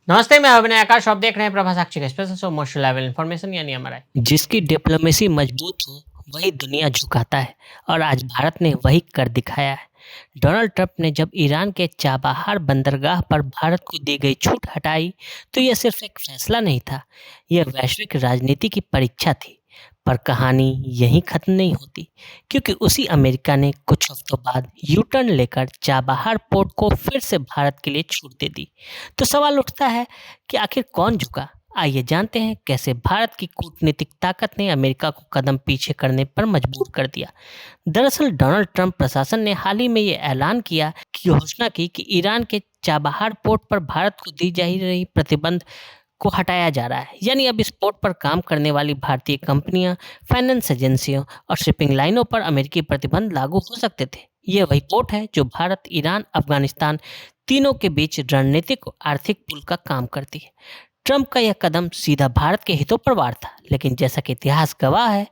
नमस्ते, मैं अभिनय आकाश। आप देख रहे हैं प्रभा साक्षी का special show most level information यानी एमआरआई। जिसकी डिप्लोमेसी मजबूत हो वही दुनिया झुकाता है और आज भारत ने वही कर दिखाया है। डोनाल्ड ट्रंप ने जब ईरान के चाबहार बंदरगाह पर भारत को दी गई छूट हटाई तो यह सिर्फ एक फैसला नहीं था, यह वैश्विक राजनीति की परीक्षा थी। पर कहानी यहीं खत्म नहीं होती, क्योंकि उसी अमेरिका ने कुछ हफ्तों बाद यू टर्न लेकर चाबहार पोर्ट को फिर से भारत के लिए छूट दे दी। तो सवाल उठता है कि आखिर कौन झुका। आइए जानते हैं कैसे भारत की कूटनीतिक ताकत ने अमेरिका को कदम पीछे करने पर मजबूर कर दिया। दरअसल डोनाल्ड ट्रंप प्रशासन ने हाल ही में ये ऐलान किया कि घोषणा की कि ईरान के चाबहार पोर्ट पर भारत को दी जा रही प्रतिबंध को हटाया जा रहा है। यानी अब इस पोर्ट पर काम करने वाली भारतीय कंपनियां, फाइनेंस एजेंसियों और शिपिंग लाइनों पर अमेरिकी प्रतिबंध लागू हो सकते थे। ये वही पोर्ट है जो भारत, ईरान, अफगानिस्तान तीनों के बीच रणनीतिक और आर्थिक पुल का काम करती है। ट्रंप का यह कदम सीधा भारत के हितों पर वार था, लेकिन जैसा कि इतिहास गवाह है,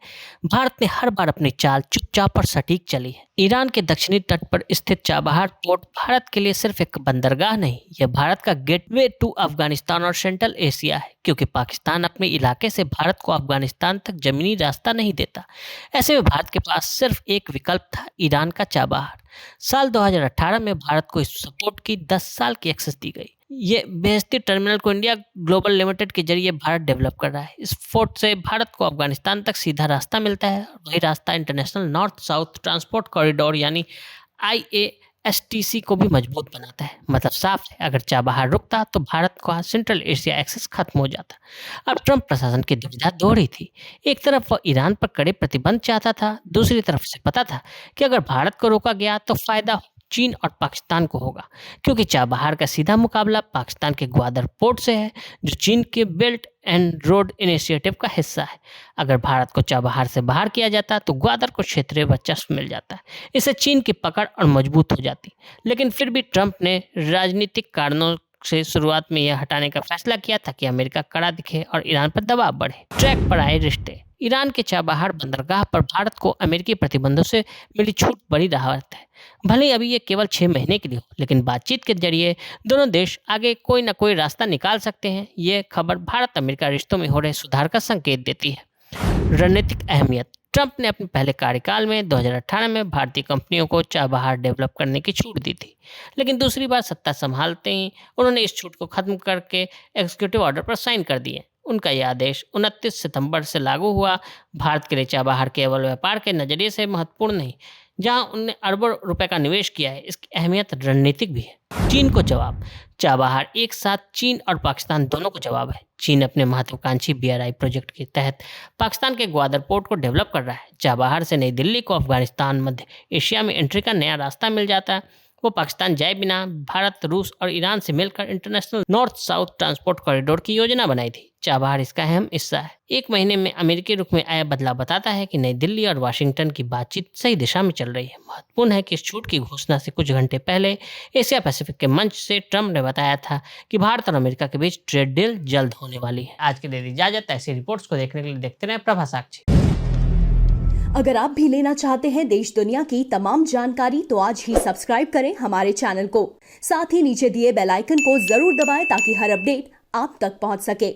भारत ने हर बार अपनी चाल चुपचाप और सटीक चली है। ईरान के दक्षिणी तट पर स्थित चाबहार पोर्ट भारत के लिए सिर्फ एक बंदरगाह नहीं, यह भारत का गेटवे टू अफगानिस्तान और सेंट्रल एशिया है, क्योंकि पाकिस्तान अपने इलाके से भारत को अफगानिस्तान तक जमीनी रास्ता नहीं देता। ऐसे में भारत के पास सिर्फ एक विकल्प था, ईरान का चाबहार। साल 2018 में भारत को इस सपोर्ट की 10 साल की एक्सेस दी गई। ये बेहस्ती टर्मिनल को इंडिया ग्लोबल लिमिटेड के जरिए भारत डेवलप कर रहा है। इस फोर्ट से भारत को अफगानिस्तान तक सीधा रास्ता मिलता है और वही रास्ता international north south transport corridor यानी IASTC को भी मजबूत बनाता है। मतलब साफ है, अगर चाबहार रुकता तो भारत का सेंट्रल एशिया एक्सेस खत्म हो जाता। अब ट्रंप प्रशासन की दुविधा दोहरी थी। एक तरफ वह ईरान पर कड़े प्रतिबंध चाहता था, दूसरी तरफ से पता था कि अगर भारत को रोका गया तो फायदा चीन और पाकिस्तान को होगा, क्योंकि चाबहार का सीधा मुकाबला पाकिस्तान के ग्वादर पोर्ट से है, जो चीन के बेल्ट एंड रोड इनिशिएटिव का हिस्सा है। अगर भारत को चाबहार से बाहर किया जाता तो ग्वादर को क्षेत्रीय वर्चस्व मिल जाता है, इससे चीन की पकड़ और मजबूत हो जाती। लेकिन फिर भी ट्रंप ने राजनीतिक कारणों से शुरुआत में यह हटाने का फैसला किया ताकि अमेरिका कड़ा दिखे और ईरान पर दबाव बढ़े। ट्रैक पर आए रिश्ते। ईरान के चाबहार बंदरगाह पर भारत को अमेरिकी प्रतिबंधों से मिली छूट बड़ी राहत है। भले ही अभी ये केवल 6 महीने के लिए हो, लेकिन बातचीत के जरिए दोनों देश आगे कोई ना कोई रास्ता निकाल सकते हैं। ये खबर भारत अमेरिका रिश्तों में हो रहे सुधार का संकेत देती है। रणनीतिक अहमियत। ट्रंप ने अपने पहले कार्यकाल में 2018 में भारतीय कंपनियों को चाबहार डेवलप करने की छूट दी थी, लेकिन दूसरी बार सत्ता संभालते ही उन्होंने इस छूट को खत्म करके एग्जीक्यूटिव ऑर्डर पर साइन कर दिए। उनका यह आदेश 29 सितंबर से लागू हुआ। भारत के लिए चाबहार केवल व्यापार के नजरिए से महत्वपूर्ण नहीं, जहां उन्होंने अरबों रुपए का निवेश किया है, इसकी अहमियत रणनीतिक भी है। चीन को जवाब। चाबहार एक साथ चीन और पाकिस्तान दोनों को जवाब है। चीन अपने महत्वाकांक्षी BRI प्रोजेक्ट के तहत पाकिस्तान के ग्वादर पोर्ट को डेवलप कर रहा है। चाबहार से नई दिल्ली को अफगानिस्तान, मध्य एशिया में एंट्री का नया रास्ता मिल जाता है। वो पाकिस्तान जाए बिना भारत, रूस और ईरान से मिलकर international north south transport corridor की योजना बनाई थी। चाबहार इसका अहम हिस्सा है। एक महीने में अमेरिकी रुख में आया बदलाव बताता है कि नई दिल्ली और वाशिंगटन की बातचीत सही दिशा में चल रही है। महत्वपूर्ण है कि इस छूट की घोषणा से कुछ घंटे पहले एशिया पैसिफिक के मंच से ट्रंप ने बताया था कि भारत और अमेरिका के बीच ट्रेड डील जल्द होने वाली है। आज के लिए इजाजत। ऐसी रिपोर्ट्स को देखने के लिए देखते रहें प्रभा साक्षी। अगर आप भी लेना चाहते हैं देश दुनिया की तमाम जानकारी तो आज ही सब्सक्राइब करें हमारे चैनल को। साथ ही नीचे दिए बेल आइकन को जरूर दबाएं ताकि हर अपडेट आप तक पहुंच सके।